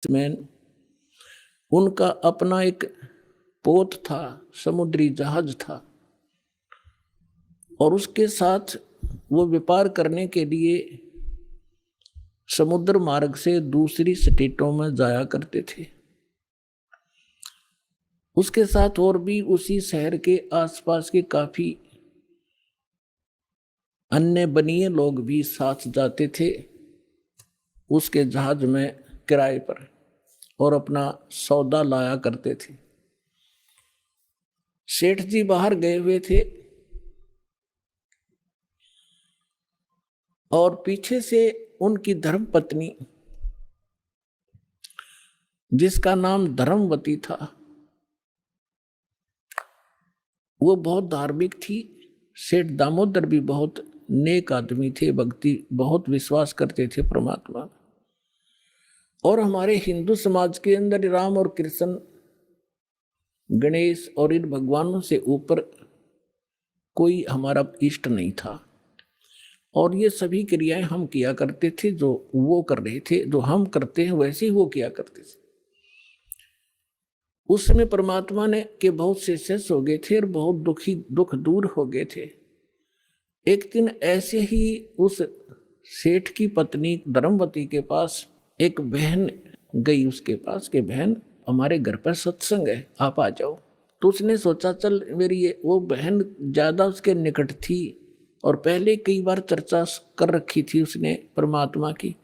Man उनका अपना एक पोत था, समुद्री जहाज था, और उसके साथ वो व्यापार करने के लिए समुद्र मार्ग से दूसरी स्टेटों में जाया करते थे। उसके साथ और भी उसी शहर के आसपास के काफी अन्य बनिए लोग भी साथ जाते थे उसके जहाज में किराए पर, और अपना सौदा लाया करते थे। सेठ जी बाहर गए हुए थे और पीछे से उनकी धर्म पत्नी, जिसका नाम धर्मवती था, वो बहुत धार्मिक थी। सेठ दामोदर भी बहुत नेक आदमी थे, भक्ति बहुत विश्वास करते थे परमात्मा। और हमारे हिंदू समाज के अंदर राम और कृष्ण, गणेश और इन भगवानों से ऊपर कोई हमारा इष्ट नहीं था। और ये सभी क्रियाएं हम किया करते थे, जो वो कर रहे थे, जो हम करते हैं वैसे ही वो किया करते थे। उस समय परमात्मा ने के बहुत से शिष्य हो गए थे और बहुत दुख दूर हो गए थे। एक दिन ऐसे ही उस सेठ की पत्नी धर्मवती के पास एक बहन गई उसके पास कि बहन, हमारे घर पर सत्संग है, आप आ जाओ। तो उसने सोचा चल मेरी वो बहन ज्यादा उसके निकट थी और पहले कई बार चर्चा कर रखी थी उसने परमात्मा की।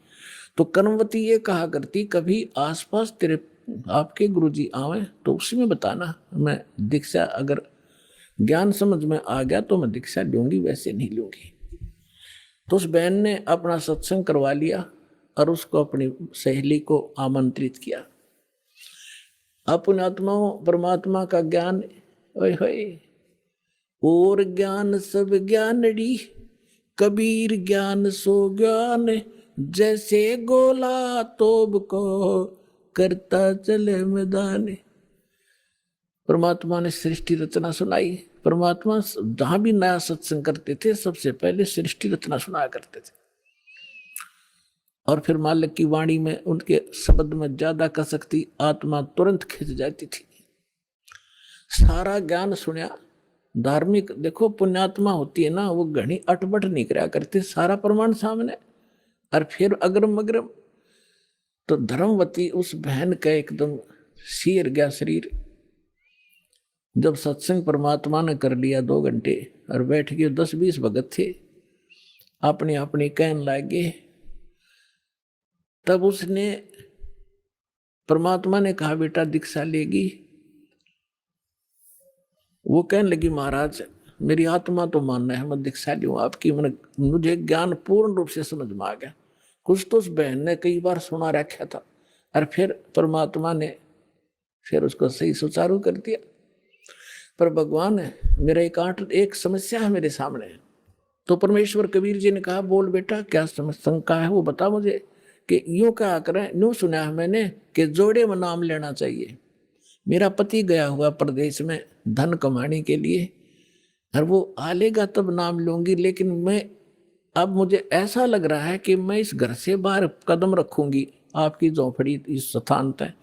तो कर्मवती ये कहा करती, कभी आसपास तेरे आपके गुरुजी आवे तो उसमें बताना, मैं दीक्षा अगर ज्ञान समझ में आ गया तो मैं दीक्षा लूंगी, वैसे नहीं लूंगी। तो उस बहन ने अपना सत्संग करवा लिया और उसको अपनी सहेली को आमंत्रित किया। पुण्यात्माओं, परमात्मा का ज्ञान ओए होए, और ज्ञान सब ज्ञानड़ी, कबीर ज्ञान सो ज्ञान, जैसे गोला तोब को करता चले मैदान। परमात्मा ने सृष्टि रचना सुनाई। परमात्मा जहां भी नया सत्संग करते थे सबसे पहले सृष्टि रचना सुनाया करते थे, और फिर मालिक की वाणी में उनके शब्द में ज्यादा कसक थी, आत्मा तुरंत खिंच जाती थी। सारा ज्ञान सुना। धार्मिक देखो, पुण्यात्मा होती है ना, वो घनी अटबट नहीं करा करती, सारा प्रमाण सामने। और फिर अग्रम अग्रम तो धर्मवती उस बहन का एकदम सिर गया शरीर। जब सत्संग परमात्मा ने कर लिया 2 घंटे और बैठ गए, 10-20 भगत थे, अपनी अपनी कहन लागे। तब उसने परमात्मा ने कहा बेटा दीक्षा लेगी। वो कहने लगी महाराज मेरी आत्मा तो मानना है, मैं दीक्षा लूं आपकी, मुझे ज्ञान पूर्ण रूप से समझ में आ गया। कुछ तो उस बहन ने कई बार सुना रखा था, और फिर परमात्मा ने फिर उसको सही सुचारू कर दिया। पर भगवान है मेरा एक समस्या है मेरे सामने। तो परमेश्वर कबीर जी ने कहा बोल बेटा क्या शंका है वो बता मुझे। कि यूं कहा करें, यूं सुना है मैंने कि जोड़े में नाम लेना चाहिए। मेरा पति गया हुआ प्रदेश में धन कमाने के लिए, और वो आ लेगा तब नाम लूंगी, लेकिन मैं अब मुझे ऐसा लग रहा है कि मैं इस घर से बाहर कदम रखूंगी आपकी झोंपड़ी इस स्थान तक,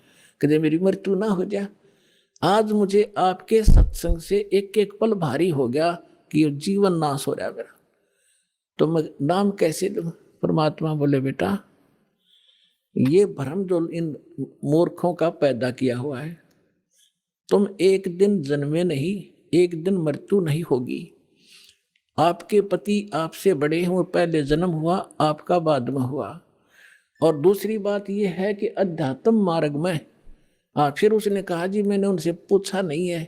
कभी मेरी मृत्यु ना हो जाए। आज मुझे आपके सत्संग से एक एक पल भारी हो गया कि ये जीवन नाश हो रहा है मेरा, तो मैं नाम कैसे लूं। परमात्मा बोले बेटा ये भ्रम जो इन मूर्खों का पैदा किया हुआ है, तुम एक दिन जन्मे नहीं, एक दिन मृत्यु नहीं होगी। आपके पति आपसे बड़े हैं, वो पहले जन्म हुआ, आपका बाद में हुआ। और दूसरी बात यह है कि अध्यात्म मार्ग में फिर उसने कहा जी मैंने उनसे पूछा नहीं है,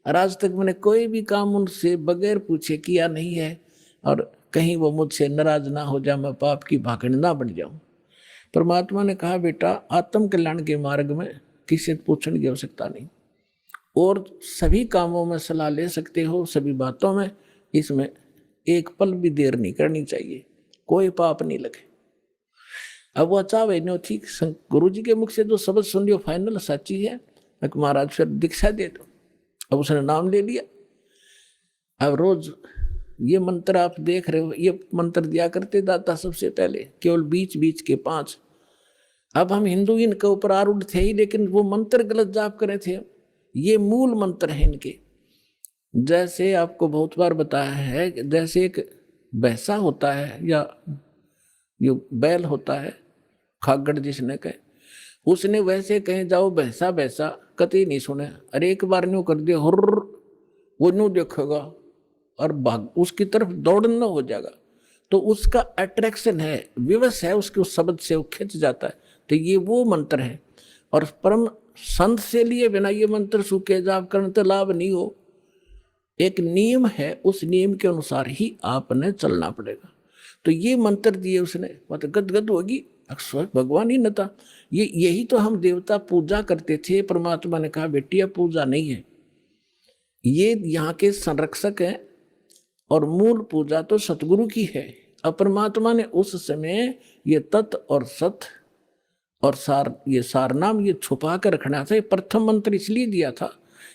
और आज तक मैंने कोई भी काम उनसे बगैर पूछे किया नहीं है, और कहीं वो मुझसे नाराज ना हो जाए, मैं पाप की भागड़ ना बन जाऊं। परमात्मा ने कहा बेटा आत्म कल्याण के मार्ग में किसी से पूछने की आवश्यकता नहीं, और सभी कामों में सलाह ले सकते हो, सभी बातों में। इसमें एक पल भी देर नहीं करनी चाहिए, कोई पाप नहीं लगे। अब वो चाहे नो ठीक, गुरु जी के मुख से जो शब्द सुन लियो फाइनल सच्ची है, महाराज फिर दीक्षा दे दो। अब उसने नाम ले लिया। अब रोज ये मंत्र आप देख रहे हो, ये मंत्र दिया करते दाता सबसे पहले, केवल बीच बीच के 5, अब हम हिंदू इनके ऊपर आरूढ़ थे ही, लेकिन वो मंत्र गलत जाप करे थे। ये मूल मंत्र है इनके। जैसे आपको बहुत बार बताया है, जैसे एक भैंसा होता है या ये बैल होता है, खागड़ जिसने कहे, उसने वैसे कहे जाओ भैंसा भैंसा, कतई नहीं सुने। अरे एक बार न्यू कर दिया हुर्र, वो न्यू देखेगा और भाग उसकी तरफ दौड़ना हो जाएगा। तो उसका अट्रैक्शन है, विवश है उसके उस शब्द से, वो खिंच जाता है। तो ये वो मंत्र है। और परम संत से लिए बिना ये मंत्र सूखे जाप करने तो लाभ नहीं हो। एक नियम है, उस नियम के अनुसार ही आपने चलना पड़ेगा। तो ये मंत्र दिए उसने, मतलब गदगद होगी, अक्सर भगवान ही न था। ये यही तो हम देवता पूजा करते थे। परमात्मा ने कहा बेटी अब पूजा नहीं है, ये यहाँ के संरक्षक हैं और मूल पूजा तो सतगुरु की है। अब परमात्मा ने उस समय ये तत् और सत और सार, ये सारनाम ये छुपा कर रखना था। ये प्रथम मंत्र इसलिए दिया था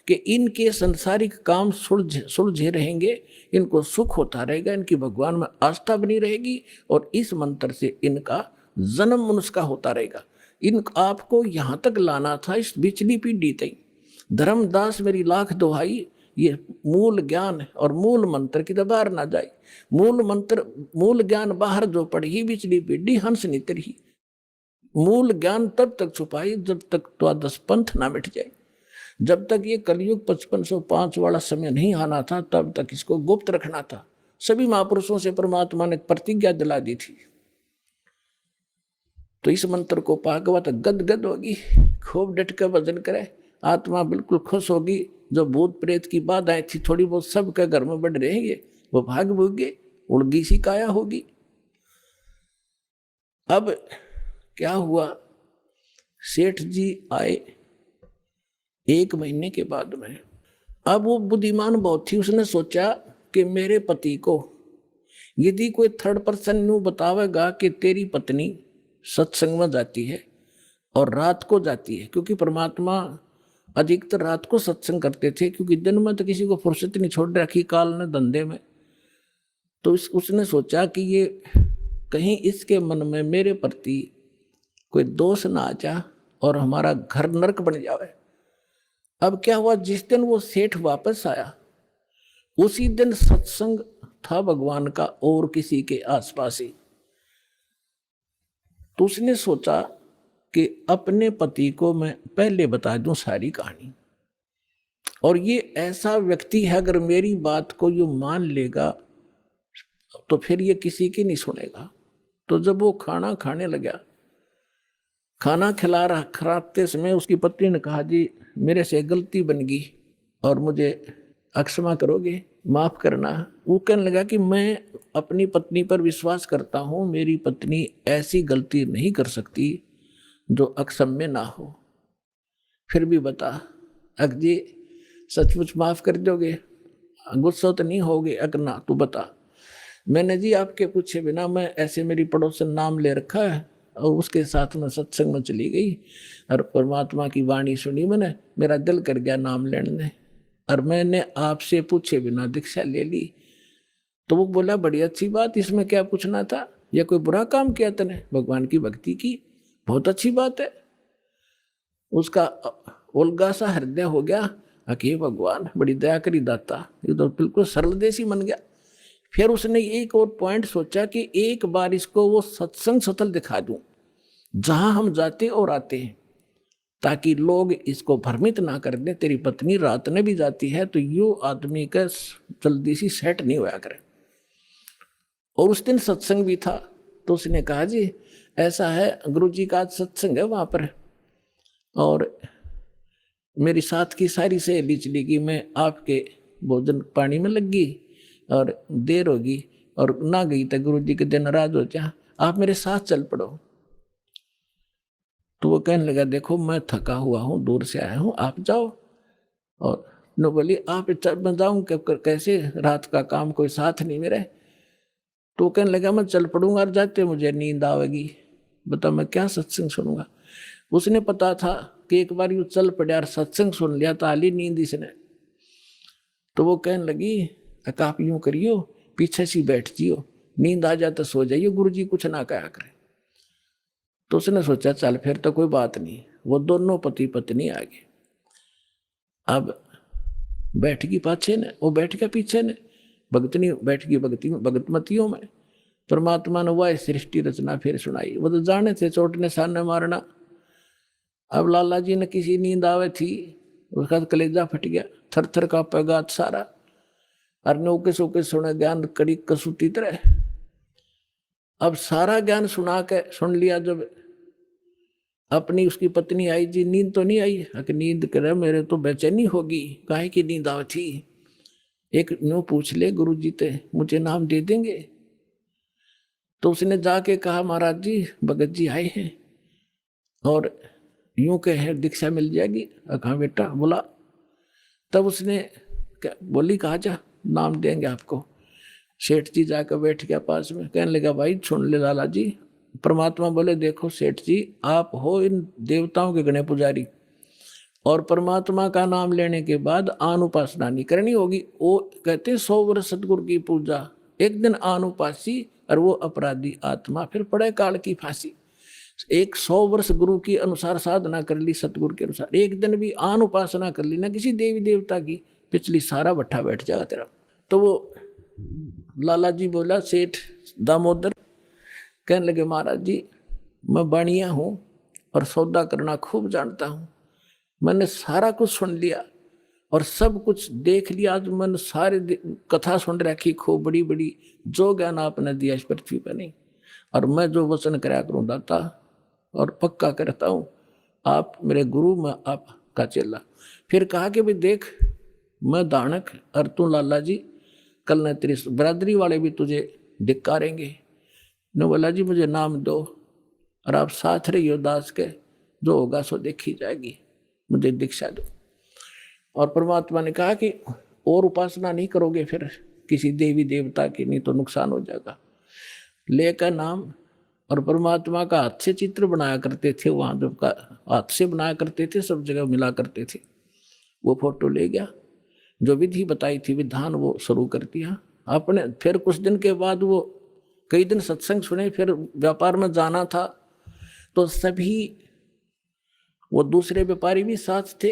कि इनके संसारिक काम सुलझे रहेंगे, इनको सुख होता रहेगा, इनकी भगवान में आस्था बनी रहेगी और इस मंत्र से इनका जन्म मनुष्य का होता रहेगा। इन आपको यहाँ तक लाना था, इस बिचली पीढ़ी तक। धर्मदास मेरी लाख दुहाई, ये मूल ज्ञान और मूल मंत्र की बाहर ना जाए। मूल मंत्र मूल ज्ञान बाहर जो पढ़ी, बिचली पीढ़ी हंस नितर ही। मूल ज्ञान तब तक छुपाई जब तक द्वादश पंथ ना मिट जाए। जब तक ये कलयुग 5505 वाला समय नहीं आना था, तब तक इसको गुप्त रखना था। सभी महापुरुषों से परमात्मा ने प्रतिज्ञा दिला दी थी। तो इस मंत्र को पाकवा तो गदगद होगी, खूब डट कर भजन करे, आत्मा बिल्कुल खुश होगी। जो भूत प्रेत की बाधाएं थी थोड़ी बहुत सबके घर में बढ़ रहेंगे, वो भाग भूगे, उड़गी सी काया होगी। अब क्या हुआ, सेठ जी आए 1 महीने के बाद में। अब वो बुद्धिमान बहुत थी, उसने सोचा कि मेरे पति को यदि कोई थर्ड पर्सन न्यू बतावेगा कि तेरी पत्नी सत्संग में जाती है और रात को जाती है, क्योंकि परमात्मा अधिकतर रात को सत्संग करते थे, क्योंकि दिन में तो किसी को फुर्सत नहीं छोड़ रखी काल ने धंधे में। तो उसने सोचा कि ये कहीं इसके मन में मेरे प्रति कोई दोष ना आ जा और हमारा घर नरक बन जावे। अब क्या हुआ, जिस दिन वो सेठ वापस आया उसी दिन सत्संग था भगवान का और किसी के आसपास ही। तो उसने सोचा कि अपने पति को मैं पहले बता दूं सारी कहानी, और ये ऐसा व्यक्ति है अगर मेरी बात को ये मान लेगा तो फिर ये किसी की नहीं सुनेगा। तो जब वो खाना खाने लगा, खाना खिलाते समय उसकी पत्नी ने कहा जी मेरे से गलती बन गई और मुझे क्षमा करोगे, माफ करना। वो कहने लगा कि मैं अपनी पत्नी पर विश्वास करता हूँ, मेरी पत्नी ऐसी गलती नहीं कर सकती जो अक्षम्य ना हो। फिर भी बता अक जी सचमुच माफ कर दोगे, गुस्सा तो नहीं होगे? अगर ना तो बता। मैंने जी आपके पूछे बिना, मैं ऐसे मेरी पड़ोसन नाम ले रखा है और उसके साथ में सत्संग में चली गई और परमात्मा की वाणी सुनी मैंने, मेरा दिल कर गया नाम लेने, और मैंने आपसे पूछे बिना दीक्षा ले ली। तो वो बोला बड़ी अच्छी बात, इसमें क्या पूछना था, या कोई बुरा काम किया तूने? भगवान की भक्ति की, बहुत अच्छी बात है। उसका उल्गा सा हृदय हो गया, अके भगवान बड़ी दया करी दाता, ये तो बिल्कुल सरल देसी बन गया। फिर उसने एक और पॉइंट सोचा कि एक बार इसको वो सत्संग स्थल दिखा दूं जहां हम जाते और आते हैं, ताकि लोग इसको भ्रमित ना कर दें तेरी पत्नी रात में भी जाती है, तो यो आदमी का जल्दी सी सेट नहीं होया करे। और उस दिन सत्संग भी था। तो उसने कहा जी ऐसा है, गुरुजी का आज सत्संग है वहां पर, और मेरी साथ की सारी सहेली चली गई, मैं आपके भोजन पानी में लग गई और देर होगी और ना गई तो गुरुजी के दिन नाराज हो जा, आप मेरे साथ चल पड़ो। तो वो कहने लगा देखो मैं थका हुआ हूँ, दूर से आया हूँ, आप जाओ। और नो बोली आप मैं जाऊँ कैसे, रात का काम कोई साथ नहीं मेरे। तो वो कहने लगा मैं चल पड़ूंगा और जाते मुझे नींद आवेगी, बता मैं क्या सत्संग सुनूंगा। उसने पता था कि एक बार यू चल पड़ा और सत्संग सुन लिया तो आली नींद इसने। तो वो कहने लगी आप यूं करियो, पीछे सी बैठ जियो, नींद आ जाता सो जाइयो, गुरुजी कुछ ना कहा करे। तो उसने सोचा चल फिर तो कोई बात नहीं। वो दोनों पति पत्नी आ गए। अब बैठ गई पाछे ने, वो बैठ गया पीछे ने, भगतनी बैठ गई भगतमतियों में। परमात्मा ने वह सृष्टि रचना फिर सुनाई। वो तो जाने थे चोट ने सामने मारना। अब लाला जी ने किसी नींद आवे थी, उसका कलेजा फट गया, थर थर का पैगात सारा। और नौके सोके सुने ज्ञान कड़ी कसूती तरह। अब सारा ज्ञान सुना के सुन लिया। जब अपनी उसकी पत्नी आई, जी नींद तो नहीं आई? कि नींद करे मेरे तो बेचैनी होगी, काहे की नींद आवी थी? एक न्यू पूछ ले गुरु जी ते, मुझे नाम दे देंगे? तो उसने जाके कहा महाराज जी भगत जी आए हैं और यूं कहे दीक्षा मिल जाएगी। कहा बेटा बोला। तब उसने बोली कहा जा नाम देंगे आपको। सेठ जी जाकर बैठ गया पास में, कहने लगा भाई सुन ले लाला जी। परमात्मा बोले देखो सेठ जी, आप हो इन देवताओं के गणे पुजारी, और परमात्मा का नाम लेने के बाद आन उपासना नहीं करनी होगी। वो कहते 100 वर्ष सतगुरु की पूजा, एक दिन आन उपासी और वो अपराधी आत्मा फिर पड़े काल की फांसी। 100 वर्ष गुरु की अनुसार साधना कर ली, सतगुरु के अनुसार, एक दिन भी आन उपासना कर ली ना किसी देवी देवता की, पिछली सारा भट्ठा बैठ जाएगा तेरा। तो वो लाला जी बोला सेठ दामोदर, कहने लगे महाराज जी मैं बाणिया हूँ और सौदा करना खूब जानता हूँ। मैंने सारा कुछ सुन लिया और सब कुछ देख लिया। आज मैंने सारे कथा सुन रखी खूब बड़ी बड़ी, जो ज्ञान आपने दिया इस पृथ्वी पर नहीं। और मैं जो वचन कराया करूँ दाता, और पक्का करता हूँ आप मेरे गुरु, मैं आपका चेला। फिर कहा कि भाई देख मैं दानक और तू लाला जी, कल न तेरी बरादरी वाले भी तुझे धिक्कारेंगे। ने बोला जी मुझे नाम दो और आप साथ रहियो दास के, जो होगा सो देखी जाएगी, मुझे दीक्षा दो। और परमात्मा ने कहा कि और उपासना नहीं करोगे फिर किसी देवी देवता की, नहीं तो नुकसान हो जाएगा। लेकर नाम, और परमात्मा का हाथ से चित्र बनाया करते थे, वहां जब का हाथ से बनाया करते थे, सब जगह मिला करते थे। वो फोटो ले गया, जो विधि बताई थी विधान वो शुरू कर दिया आपने। फिर कुछ दिन के बाद वो कई दिन सत्संग सुने, फिर व्यापार में जाना था तो सभी वो दूसरे व्यापारी भी साथ थे।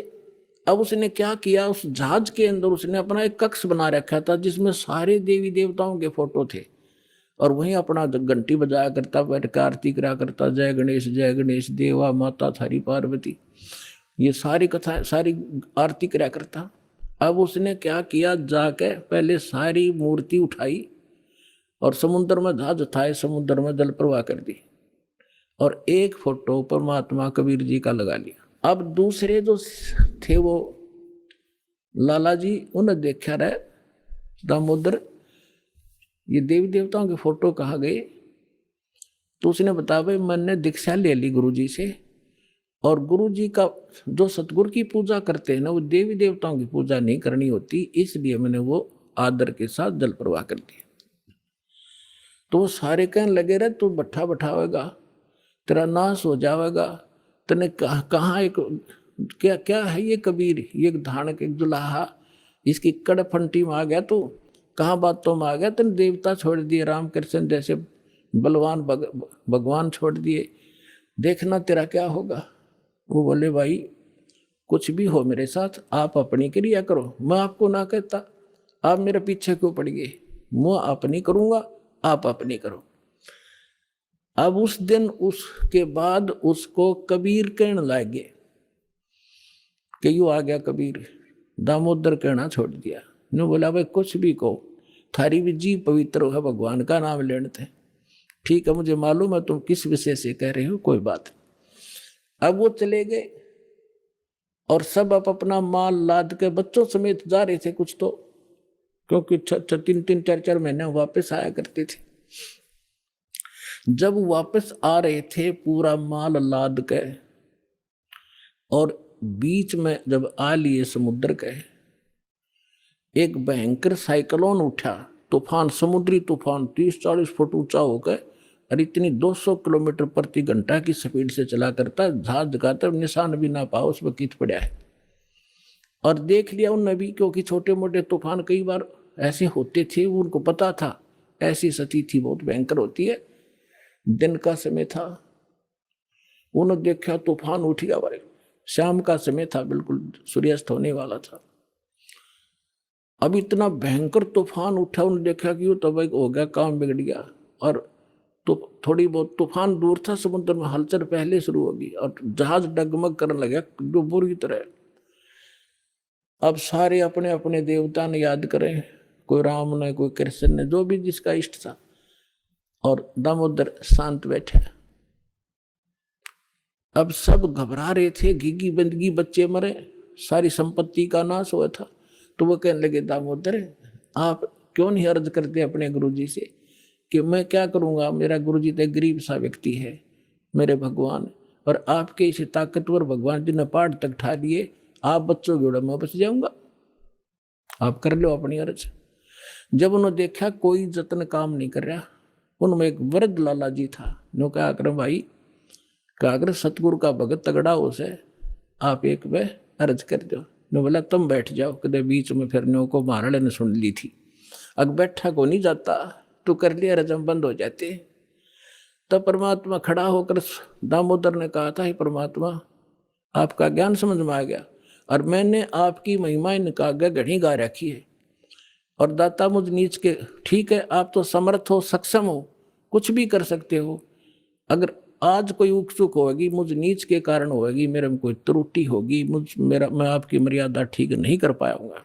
अब उसने क्या किया, उस जहाज के अंदर उसने अपना एक कक्ष बना रखा था जिसमें सारे देवी देवताओं के फोटो थे, और वहीं अपना घंटी बजाया करता, बैठ कर आरती करा करता, जय गणेश देवा माता थारी पार्वती, ये सारी कथा सारी आरती करा करता। अब उसने क्या किया, जाके पहले सारी मूर्ति उठाई और समुद्र में जहाज उठाए, समुद्र में जल प्रवाह कर दी, और एक फोटो परमात्मा कबीर जी का लगा लिया। अब दूसरे जो थे वो लाला जी, उन्हें देखा रहे दामोदर ये देवी देवताओं के फोटो कहाँ गए? तो उसने बताया भाई मैंने दीक्षा ले ली गुरु जी से, और गुरु जी का जो सतगुरु की पूजा करते हैं ना, वो देवी देवताओं की पूजा नहीं करनी होती, इसलिए मैंने वो आदर के साथ जल प्रवाह कर दिया। तो वो सारे कहने लगे रहे तू भट्ठा बैठावेगा, तेरा नाश हो जाएगा, तने कहाँ एक क्या क्या है ये कबीर, ये धानक एक दुलाहा, इसकी कड़फंटी में आ गया तू, कहाँ बातों में आ गया, तेने देवता छोड़ दिए, रामकृष्ण जैसे बलवान भगवान छोड़ दिए, देखना तेरा क्या होगा। वो बोले भाई कुछ भी हो मेरे साथ, आप अपनी क्रिया करो, मैं आपको ना कहता, आप मेरे पीछे क्यों पड़ गए, मैं अपनी करूंगा, आप अपनी करो। अब उस दिन उसके बाद उसको कबीर कहने लगे कि यू आ गया कबीर, दामोदर कहना छोड़ दिया। ने बोला भाई कुछ भी कहो, थारी भी जी पवित्र है, भगवान का नाम लेने थे, ठीक है मुझे मालूम है तुम किस विषय से कह रहे हो, कोई बात। अब वो चले गए और सब अपना माल लाद के बच्चों समेत जा रहे थे कुछ तो, क्योंकि 3-4 महीने वापस आया करते थे। जब वापस आ रहे थे पूरा माल लाद के, और बीच में जब आ लिए समुद्र के, एक भयंकर साइक्लोन उठा, तूफान, समुद्री तूफान 30-40 फुट ऊंचा होकर, और इतनी 200 किलोमीटर प्रति घंटा की स्पीड से चला करता, जहाज का तब निशान भी ना पाओ उसमें कित पड़ा है। और देख लिया उन नबी, क्योंकि छोटे मोटे तूफान कई बार ऐसे होते थे, उनको पता था ऐसी स्थिति थी बहुत भयंकर होती है। दिन का समय था, उन्होंने देखा तूफान उठ गया भाई। शाम का समय था, बिल्कुल सूर्यास्त होने वाला था। अब इतना भयंकर तूफान उठा, उन्होंने देखा कि वो तो भाई हो गया, काम बिगड़ गया। और तो थोड़ी बहुत तूफान दूर था, समुद्र में हलचल पहले शुरू होगी और जहाज डगमग करने लगा जो बुरी तरह। अब सारे अपने अपने देवता ने याद करें, कोई राम ने, कोई कृष्ण ने, जो भी जिसका इष्ट था। और दामोदर शांत बैठे। अब सब घबरा रहे थे, घिघी बंदगी, बच्चे मरे, सारी संपत्ति का नाश हुआ था। तो वो कहने लगे, दामोदर आप क्यों नहीं अर्ज करते अपने गुरुजी से कि मैं क्या करूंगा, मेरा गुरुजी तो गरीब सा व्यक्ति है, मेरे भगवान, और आपके इसे ताकतवर भगवान जी ने पहाड़ तक ठा दिए, आप बच्चों जोड़ा मैं बच जाऊंगा, आप कर लो अपनी अर्ज। जब उन्होंने देखा कोई जतन काम नहीं कर रहा, उनमें एक वृद्ध लाला जी था। नो क्या कर भाई, क्या अगर सतगुरु का भगत तगड़ा हो से आप एक वे अर्ज कर दो। नो बोला तुम बैठ जाओ, कदे बीच में फिर नो को महाराणे ने सुन ली थी, अग बैठा को नहीं जाता, तो कर लिया रजम बंद हो जाते। तब परमात्मा खड़ा होकर दामोदर ने कहा था, परमात्मा आपका ज्ञान समझ में आ गया और मैंने आपकी महिमाएं निकाल घड़ी गा रखी है, और दाता मुझ नीच के, ठीक है आप तो समर्थ हो, सक्षम हो, कुछ भी कर सकते हो, अगर आज कोई उकसुक होगी मुझ नीच के कारण होगी, मेरे में कोई त्रुटि होगी, मैं आपकी मर्यादा ठीक नहीं कर पाऊंगा।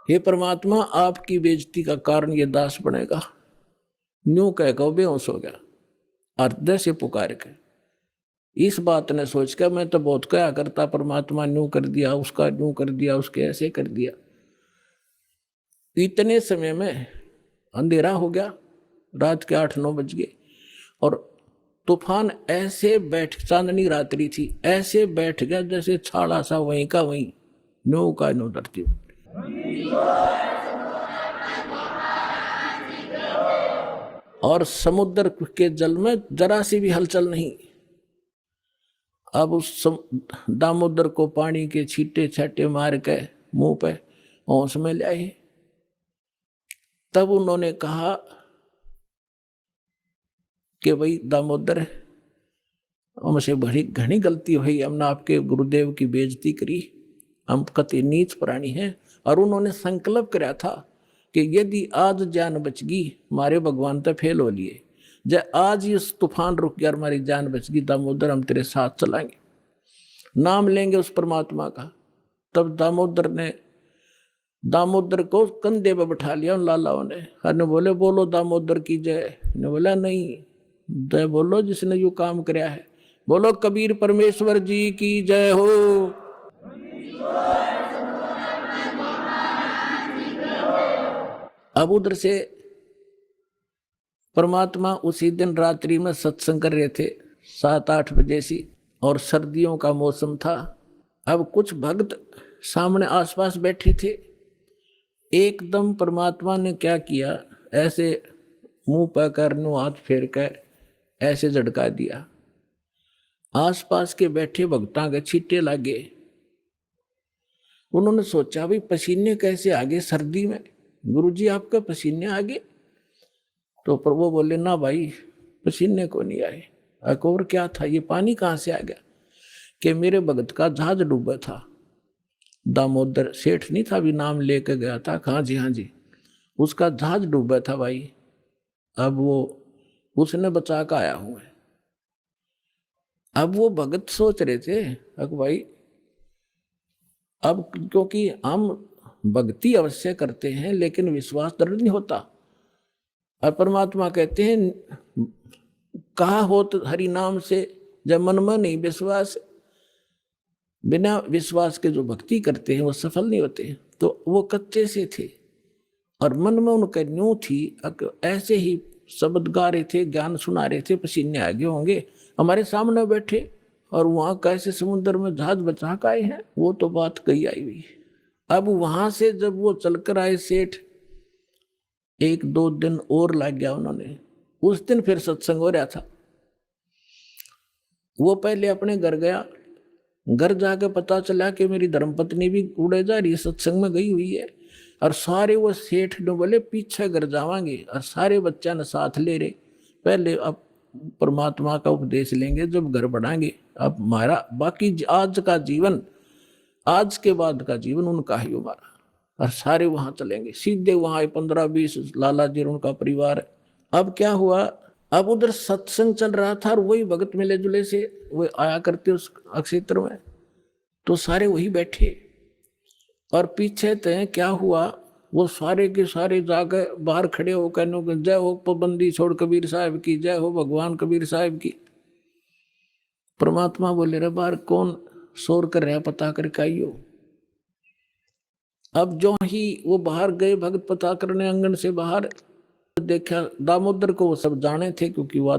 हे परमात्मा आपकी बेइज्जती का कारण ये दास बनेगा। न्यू कह कर बेहोश हो गया, हृदय से पुकार के। इस बात ने सोच कर मैं तो बहुत क्या करता, परमात्मा न्यू कर दिया, उसका न्यू कर दिया, उसके ऐसे कर दिया। इतने समय में अंधेरा हो गया, रात के 8-9 बज गए, और तूफान ऐसे चांदनी रात्रि थी, ऐसे बैठ गया जैसे छाड़ा सा वहीं का वहीं, नो का नो धरती। और समुद्र के जल में जरा सी भी हलचल नहीं। अब उस दामोदर को पानी के छींटे छाटे मार के मुंह पे होश में ले आए। तब उन्होंने कहा कि भाई दामोदर हमसे बड़ी घनी गलती हुई, हमने आपके गुरुदेव की बेइज्जती करी, हम कति नीच प्राणी हैं। और उन्होंने संकल्प कराया था कि यदि आज जान बच गई, हमारे भगवान तो फेल हो लिए, जब आज इस तूफान रुक गया, हमारी जान बच गई, दामोदर हम तेरे साथ चलाएंगे, नाम लेंगे उस परमात्मा का। तब दामोदर को कंधे पे बैठा लिया उन लालाओं ने, और बोले बोलो दामोदर की जय। ने बोला नहीं, जय बोलो जिसने यू काम कराया है, बोलो कबीर परमेश्वर जी की जय हो। अब उधर से परमात्मा उसी दिन रात्रि में सत्संग कर रहे थे 7-8 बजे सी, और सर्दियों का मौसम था। अब कुछ भक्त सामने आसपास बैठे थे। एकदम परमात्मा ने क्या किया, ऐसे मुंह पर कर नो हाथ फेर कर ऐसे झटका दिया, आसपास के बैठे भक्तां के छींटे लागे। उन्होंने सोचा भाई पसीने कैसे आगे सर्दी में, गुरुजी आपका पसीने आगे? तो प्रभु बोले ना भाई पसीने को नहीं आए। और क्या था, ये पानी कहाँ से आ गया? कि मेरे भगत का जहाज डूबा था, दामोदर सेठ नहीं था, भी नाम लेके गया था, हाँ जी हाँ जी, उसका जहाज डूबा था भाई, अब वो उसने बचा कर आया हूं। अब वो भगत सोच रहे थे अब भाई, अब क्योंकि हम भक्ति अवश्य करते हैं लेकिन विश्वास दृढ़ नहीं होता। और परमात्मा कहते हैं कहा हो तो हरि नाम से, जब मन में नहीं विश्वास, बिना विश्वास के जो भक्ति करते हैं वो सफल नहीं होते। तो वो कच्चे से थे और मन में उनका न्यू थी, ऐसे ही शब्द गा रहे थे, ज्ञान सुना रहे थे, पसीने आगे होंगे, हमारे सामने बैठे और वहां कैसे समुद्र में जहाज बचा के आए हैं, वो तो बात कही आई हुई। अब वहां से जब वो चलकर आए सेठ, 1-2 दिन और लग गया उन्होंने। उस दिन फिर सत्संग हो रहा था। वो पहले अपने घर गया, घर जाके पता चला कि मेरी धर्मपत्नी भी उड़े जा रही है, सत्संग में गई हुई है। और सारे वो सेठ ने बोले पीछे घर जावांगे, और सारे बच्चा ने साथ ले रहे। पहले अब परमात्मा का उपदेश लेंगे, जब घर बढ़ाएंगे। अब हमारा बाकी आज का जीवन, आज के बाद का जीवन उनका ही हमारा, और सारे वहां चलेंगे सीधे, वहां 15-20 लाला जी और उनका परिवार। अब क्या हुआ, अब उधर सत्संग चल रहा था और वही भगत मिले जुले से वो आया करते उस क्षेत्र में, तो सारे वही बैठे। और पीछे तय क्या हुआ, वो सारे के सारे जाकर बाहर खड़े हो कहने जय हो पाबंदी छोड़ कबीर साहब की, जय हो भगवान कबीर साहब की। परमात्मा बोले रे बाहर कौन शोर कर रहा, पता करके आइयो। अब जो ही वो बाहर गए भगत पता करने, आंगन से बाहर देखा दामोदर को, वो सब जाने थे क्योंकि वो